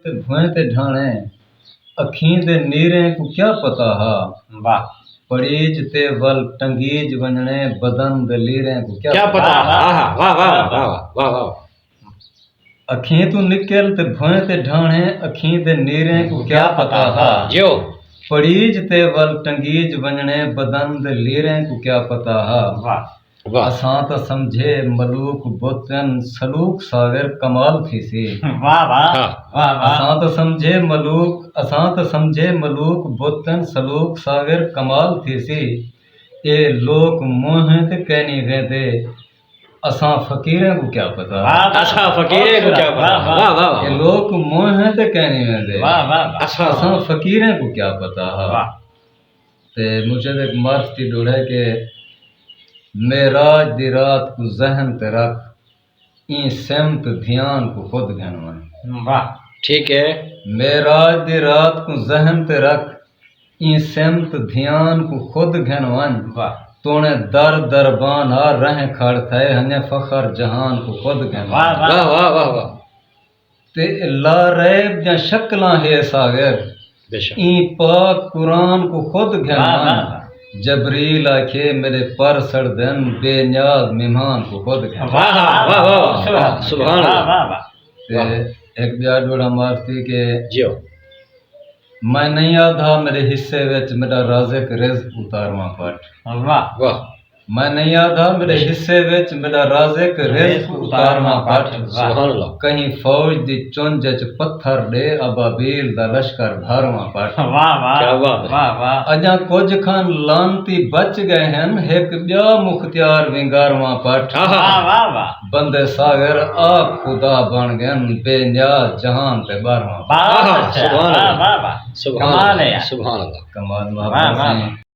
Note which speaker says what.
Speaker 1: تے بھویں تے ڈھانے اکھیں دے نیریں کو کیا پتا ہا
Speaker 2: واہ
Speaker 1: پڑیج تے ول ٹنگیج ونجنے بدن دے لیریں کو
Speaker 2: کیا پتا واہ واہ واہ واہ واہ واہ
Speaker 1: اکھیں تو نکل تے بھویں تے ڈھانے اکھیں دے نیریں کو کیا پتا ہا
Speaker 2: جو
Speaker 1: پڑیج تے ول ٹنگیج ونجنے بدن دے لیریں کو کیا پتا ہا
Speaker 2: واہ واہ
Speaker 1: اساں تا سمجھے ملوک بوتن سلوک ساگر کمال تھی سی
Speaker 2: واہ واہ واہ
Speaker 1: اساں تا سمجھے ملوک بوتن سلوک ساگر کمال تھی سی اے لوک موہیں تے کہنی ویندے اساں فقیریں کو کیا پتا
Speaker 2: اساں فقیریں کو کیا پتا واہ واہ
Speaker 1: اے لوک موہیں تے کہنی ویندے
Speaker 2: واہ واہ
Speaker 1: اساں فقیریں کو کیا پتا
Speaker 2: واہ
Speaker 1: تے مجھے ایک مرض کی ڈوڑ ہے کہ معراج دی رات کو ذہن تے رکھ این سمت دھیان کو خود گھنوان
Speaker 2: واہ ٹھیک ہے
Speaker 1: معراج دی رات کو ذہن تے رکھ این سمت دھیان کو خود گھنوان
Speaker 2: واہ
Speaker 1: تونے در دربان آ رہیں کھڑ تھے ہنے فخر جہان کو خود گھنوان
Speaker 2: واہ واہ واہ واہ واہ
Speaker 1: تے لا ریب جا شکلاں ہے ساگر
Speaker 2: بے شک
Speaker 1: این پاک قرآن کو خود گھنوان جبریل آکھے میرے پر سڑ دن بے نیاز مہمان کو خود گھنوان
Speaker 2: واہ واہ واہ سبحان اللہ
Speaker 1: تے ایک بیار ڈوڑا مارتی کہ
Speaker 2: جیو
Speaker 1: میں نہیں آدھا میرے حصے وچ میرا رازق رزق اتارواں پٹ
Speaker 2: واہ واہ
Speaker 1: میں نہیں آدھا میرے حصے وچ میرا رازق رزق اتارواں پٹ
Speaker 2: سبحان اللہ
Speaker 1: کہیں فوج دی چونج وچ پتھر ڈے ابابیل دا لشکر بھارواں پٹ
Speaker 2: واہ واہ کیا بات واہ واہ
Speaker 1: اجاں کچھ کھان لانتی بچ گئے ہیں ایک بیا مختیار ونگارواں پٹ
Speaker 2: واہ واہ واہ
Speaker 1: بندے ساگر آپ خدا بن گئے بے نیاز جہان تے بارواں
Speaker 2: سبحان اللہ سبحان اللہ سبحان اللہ
Speaker 1: کمال محبت سے